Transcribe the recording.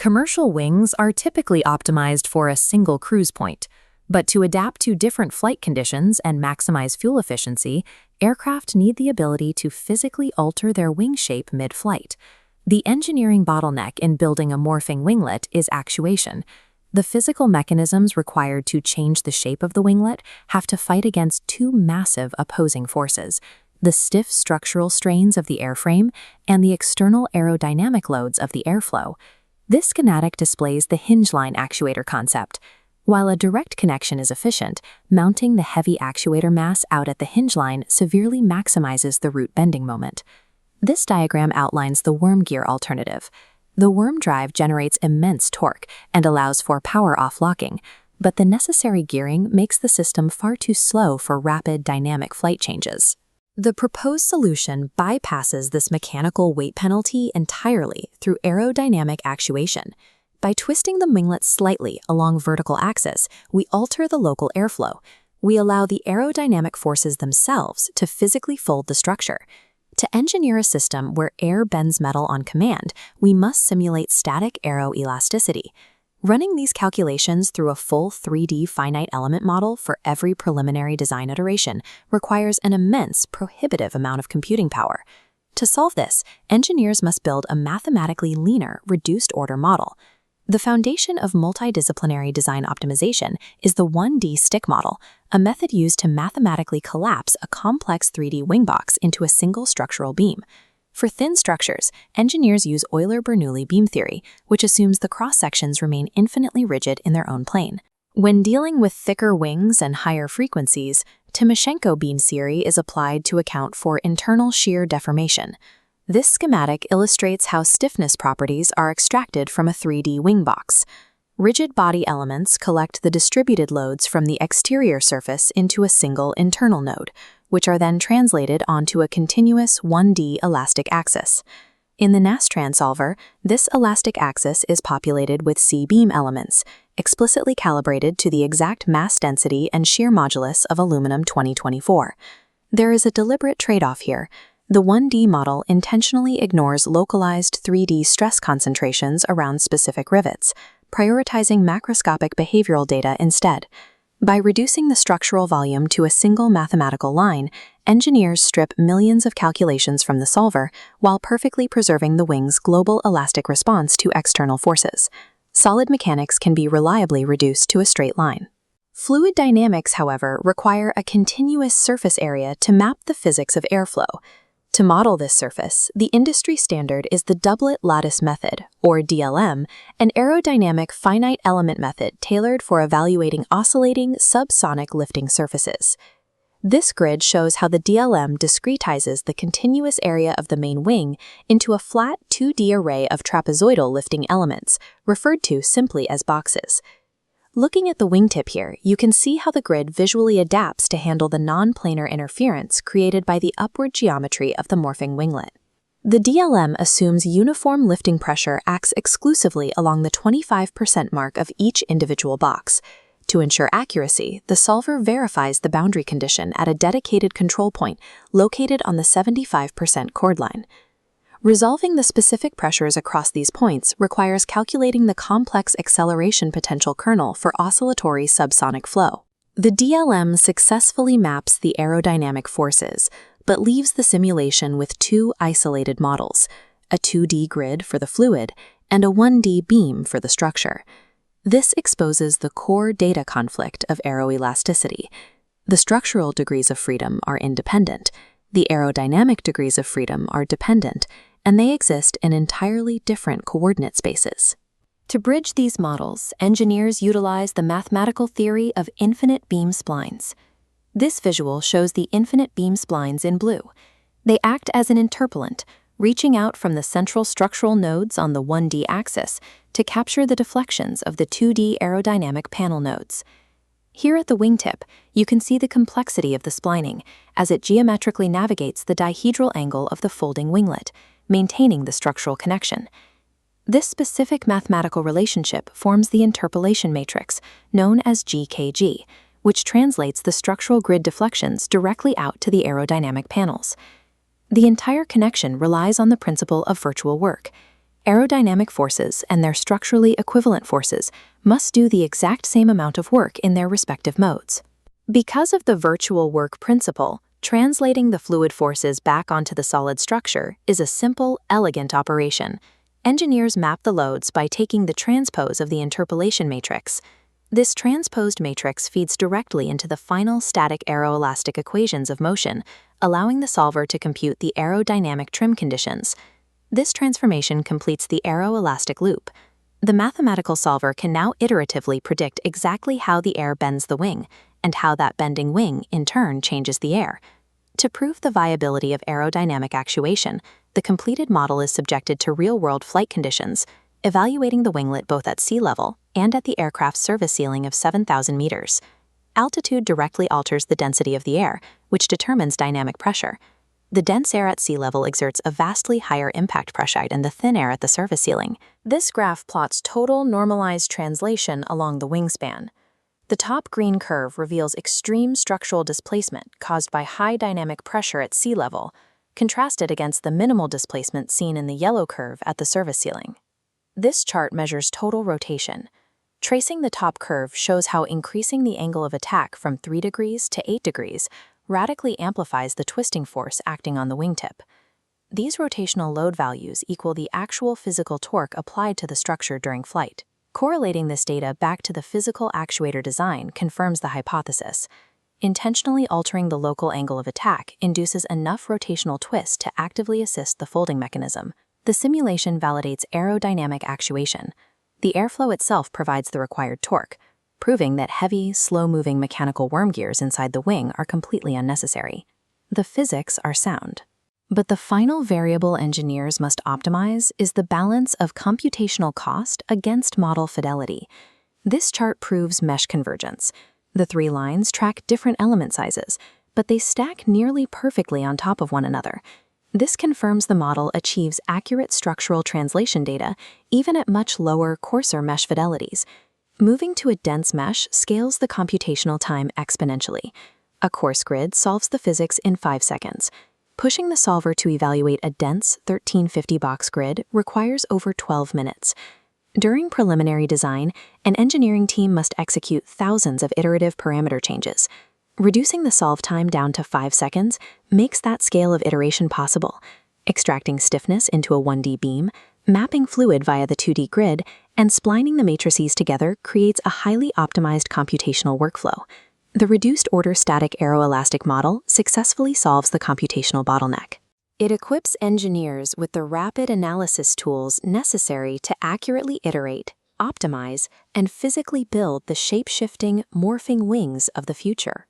Commercial wings are typically optimized for a single cruise point, but to adapt to different flight conditions and maximize fuel efficiency, aircraft need the ability to physically alter their wing shape mid-flight. The engineering bottleneck in building a morphing winglet is actuation. The physical mechanisms required to change the shape of the winglet have to fight against two massive opposing forces: the stiff structural strains of the airframe and the external aerodynamic loads of the airflow. This schematic displays the hinge line actuator concept. While a direct connection is efficient, mounting the heavy actuator mass out at the hinge line severely maximizes the root bending moment. This diagram outlines the worm gear alternative. The worm drive generates immense torque and allows for power-off locking, but the necessary gearing makes the system far too slow for rapid dynamic flight changes. The proposed solution bypasses this mechanical weight penalty entirely through aerodynamic actuation. By twisting the winglet slightly along vertical axis, we alter the local airflow. We allow the aerodynamic forces themselves to physically fold the structure. To engineer a system where air bends metal on command, we must simulate static aeroelasticity. Running these calculations through a full 3D finite element model for every preliminary design iteration requires an immense, prohibitive amount of computing power. To solve this, engineers must build a mathematically leaner, reduced-order model. The foundation of multidisciplinary design optimization is the 1D stick model, a method used to mathematically collapse a complex 3D wing box into a single structural beam. For thin structures, engineers use Euler-Bernoulli beam theory, which assumes the cross-sections remain infinitely rigid in their own plane. When dealing with thicker wings and higher frequencies, Timoshenko beam theory is applied to account for internal shear deformation. This schematic illustrates how stiffness properties are extracted from a 3D wing box. Rigid body elements collect the distributed loads from the exterior surface into a single internal node, which are then translated onto a continuous 1D elastic axis. In the Nastran solver, this elastic axis is populated with C-beam elements, explicitly calibrated to the exact mass density and shear modulus of aluminum 2024. There is a deliberate trade-off here. The 1D model intentionally ignores localized 3D stress concentrations around specific rivets, prioritizing macroscopic behavioral data instead. By reducing the structural volume to a single mathematical line, engineers strip millions of calculations from the solver while perfectly preserving the wing's global elastic response to external forces. Solid mechanics can be reliably reduced to a straight line. Fluid dynamics, however, require a continuous surface area to map the physics of airflow. To model this surface, the industry standard is the Doublet-Lattice Method, or DLM, an aerodynamic finite element method tailored for evaluating oscillating subsonic lifting surfaces. This grid shows how the DLM discretizes the continuous area of the main wing into a flat 2D array of trapezoidal lifting elements, referred to simply as boxes. Looking at the wingtip here, you can see how the grid visually adapts to handle the non-planar interference created by the upward geometry of the morphing winglet. The DLM assumes uniform lifting pressure acts exclusively along the 25% mark of each individual box. To ensure accuracy, the solver verifies the boundary condition at a dedicated control point located on the 75% chord line. Resolving the specific pressures across these points requires calculating the complex acceleration potential kernel for oscillatory subsonic flow. The DLM successfully maps the aerodynamic forces, but leaves the simulation with two isolated models, a 2D grid for the fluid and a 1D beam for the structure. This exposes the core data conflict of aeroelasticity. The structural degrees of freedom are independent, the aerodynamic degrees of freedom are dependent, and they exist in entirely different coordinate spaces. To bridge these models, engineers utilize the mathematical theory of infinite beam splines. This visual shows the infinite beam splines in blue. They act as an interpolant, reaching out from the central structural nodes on the 1D axis to capture the deflections of the 2D aerodynamic panel nodes. Here at the wingtip, you can see the complexity of the splining as it geometrically navigates the dihedral angle of the folding winglet, maintaining the structural connection. This specific mathematical relationship forms the interpolation matrix, known as GKG, which translates the structural grid deflections directly out to the aerodynamic panels. The entire connection relies on the principle of virtual work. Aerodynamic forces and their structurally equivalent forces must do the exact same amount of work in their respective modes. Because of the virtual work principle, translating the fluid forces back onto the solid structure is a simple, elegant operation. Engineers map the loads by taking the transpose of the interpolation matrix. This transposed matrix feeds directly into the final static aeroelastic equations of motion, allowing the solver to compute the aerodynamic trim conditions. This transformation completes the aeroelastic loop. The mathematical solver can now iteratively predict exactly how the air bends the wing, and how that bending wing, in turn, changes the air. To prove the viability of aerodynamic actuation, the completed model is subjected to real-world flight conditions, evaluating the winglet both at sea level and at the aircraft's service ceiling of 7,000 meters. Altitude directly alters the density of the air, which determines dynamic pressure. The dense air at sea level exerts a vastly higher impact pressure than the thin air at the service ceiling. This graph plots total normalized translation along the wingspan. The top green curve reveals extreme structural displacement caused by high dynamic pressure at sea level, contrasted against the minimal displacement seen in the yellow curve at the service ceiling. This chart measures total rotation. Tracing the top curve shows how increasing the angle of attack from 3 degrees to 8 degrees radically amplifies the twisting force acting on the wingtip. These rotational load values equal the actual physical torque applied to the structure during flight. Correlating this data back to the physical actuator design confirms the hypothesis. Intentionally altering the local angle of attack induces enough rotational twist to actively assist the folding mechanism. The simulation validates aerodynamic actuation. The airflow itself provides the required torque, proving that heavy, slow-moving mechanical worm gears inside the wing are completely unnecessary. The physics are sound. But the final variable engineers must optimize is the balance of computational cost against model fidelity. This chart proves mesh convergence. The 3 lines track different element sizes, but they stack nearly perfectly on top of one another. This confirms the model achieves accurate structural translation data even at much lower, coarser mesh fidelities. Moving to a dense mesh scales the computational time exponentially. A coarse grid solves the physics in 5 seconds. Pushing the solver to evaluate a dense 1350 box grid requires over 12 minutes. During preliminary design, an engineering team must execute thousands of iterative parameter changes. Reducing the solve time down to 5 seconds makes that scale of iteration possible. Extracting stiffness into a 1D beam, mapping fluid via the 2D grid, and splining the matrices together creates a highly optimized computational workflow. The reduced-order static aeroelastic model successfully solves the computational bottleneck. It equips engineers with the rapid analysis tools necessary to accurately iterate, optimize, and physically build the shape-shifting, morphing wings of the future.